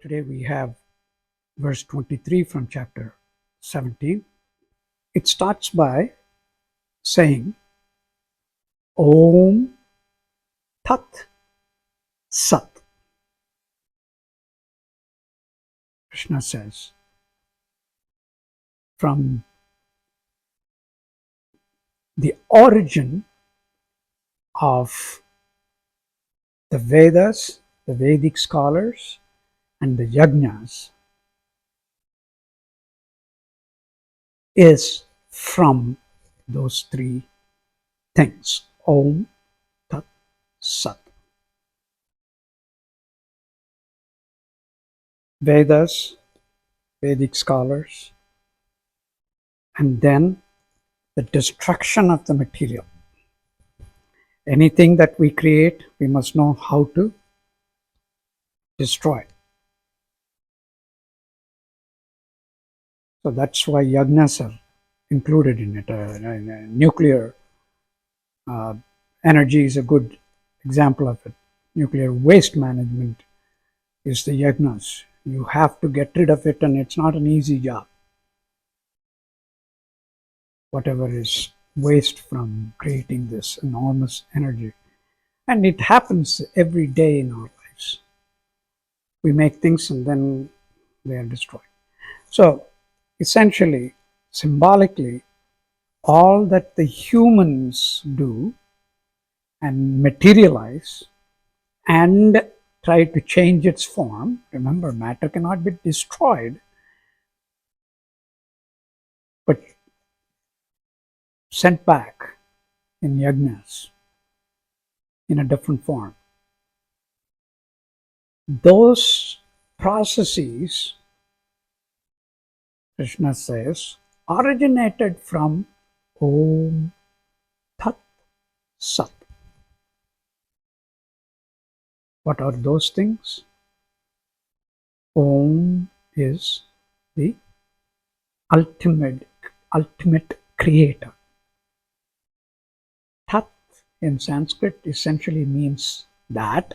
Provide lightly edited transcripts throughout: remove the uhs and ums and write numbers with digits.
Today we have verse 23 from chapter 17. It starts by saying, Om Tat Sat. Krishna says, from the origin of the Vedas, the Vedic scholars, and the yajnas is from those three things. Om Tat Sat. Vedas, Vedic scholars, and then the destruction of the material. Anything that we create, we must know how to destroy. So that's why yajnas are included in it. Nuclear energy is a good example of it. Nuclear waste management is the yajnas. You have to get rid of it, and it's not an easy job. Whatever is waste from creating this enormous energy. And it happens every day in our lives. We make things and then they are destroyed. So essentially, symbolically, all that the humans do and materialize and try to change its form. Remember, matter cannot be destroyed, but sent back in yajnas in a different form. Those processes, Krishna says, originated from Om Tat Sat. What are those things? Om is the ultimate creator. Tat in Sanskrit essentially means that,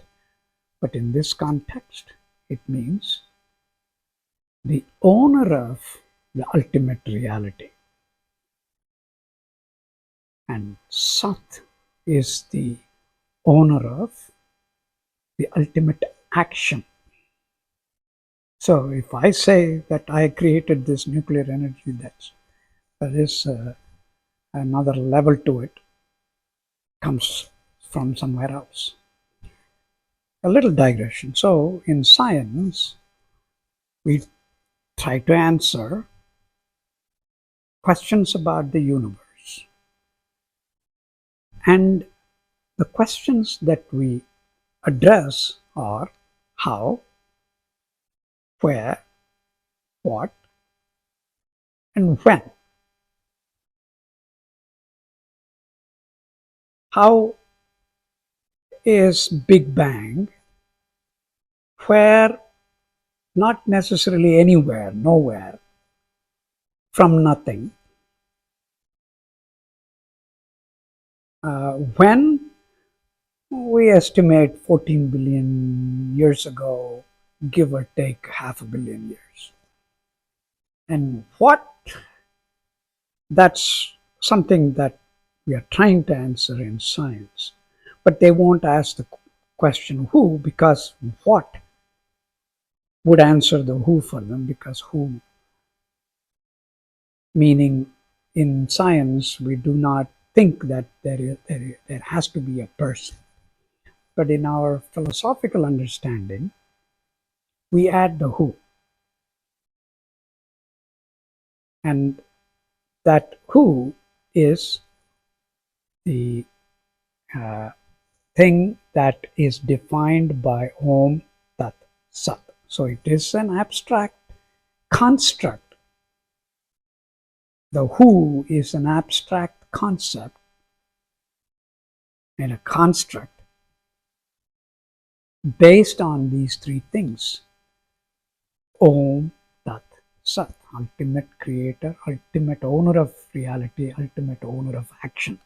but in this context, it means the owner of the ultimate reality. And Sat is the owner of the ultimate action. So if I say that I created this nuclear energy, there is another level to it, comes from somewhere else. A little digression. So in science, we try to answer questions about the universe. And the questions that we address are how, where, what, and when. How is Big Bang? Where? Not necessarily anywhere, nowhere, from nothing. When? We estimate 14 billion years ago, give or take 500 million years. And what? That's something that we are trying to answer in science. But they won't ask the question who, because what would answer the who for them, because who, meaning in science, we do not think that there has to be a person. But in our philosophical understanding, we add the who. And that who is the thing that is defined by Om Tat Sat. So it is an abstract construct. The who is an abstract concept and a construct based on these three things. Om Tat Sat, ultimate creator, ultimate owner of reality, ultimate owner of action.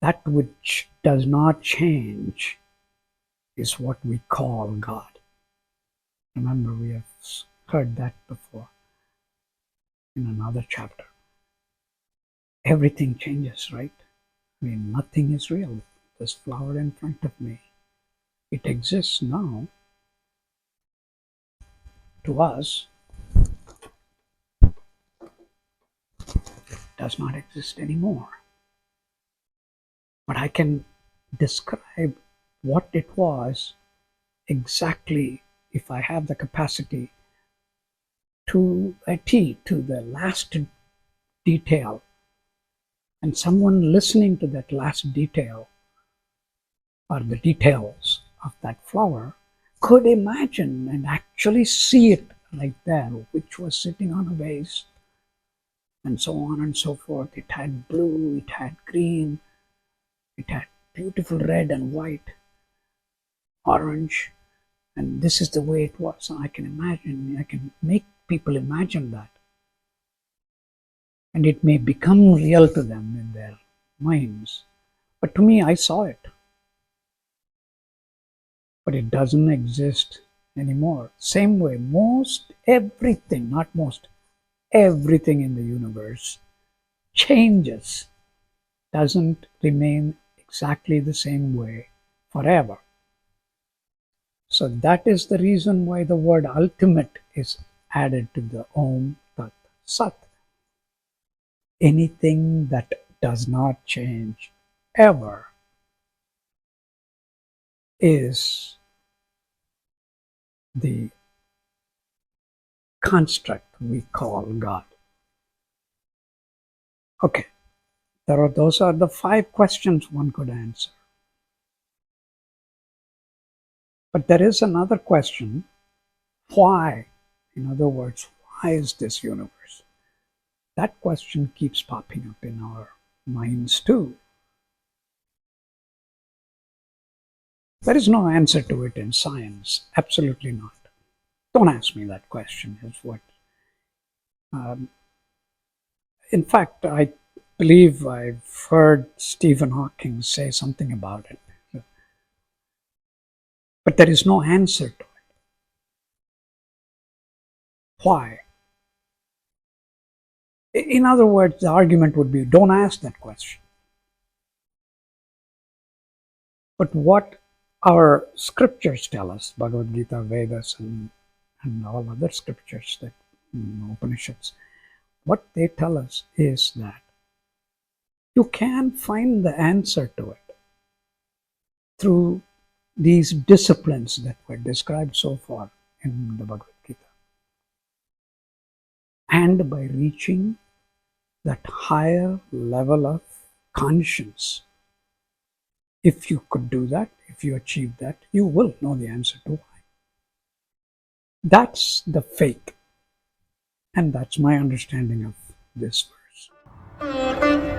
That which does not change is what we call God. Remember, we have heard that before in another chapter. Everything changes, right? I mean, nothing is real. This flower in front of me, it exists now. To us, it does not exist anymore. But I can describe what it was exactly if I have the capacity to a T, to the last detail. And someone listening to that last detail or the details of that flower could imagine and actually see it right there, which was sitting on a vase, and so on and so forth. It had blue, it had green, it had beautiful red and white, orange, and this is the way it was. And I can make people imagine that. And it may become real to them in their minds. But to me, I saw it. But it doesn't exist anymore. Same way, most everything, not most, everything in the universe changes, doesn't remain exactly the same way forever. So that is the reason why the word ultimate is added to the Om Tat Sat. Anything that does not change ever is the construct we call God. Okay, those are the 5 questions one could answer. But there is another question: why? In other words, why is this universe? That question keeps popping up in our minds too. There is no answer to it in science, absolutely not. Don't ask me that question, is what. In fact, I believe I've heard Stephen Hawking say something about it. But there is no answer to it. Why? In other words, the argument would be, don't ask that question. But what our scriptures tell us, Bhagavad Gita, Vedas, and all other scriptures, that Upanishads, what they tell us is that you can find the answer to it through these disciplines that were described so far in the Bhagavad Gita. And by reaching that higher level of conscience, if you could do that, if you achieve that, you will know the answer to why. That's the faith. And that's my understanding of this verse.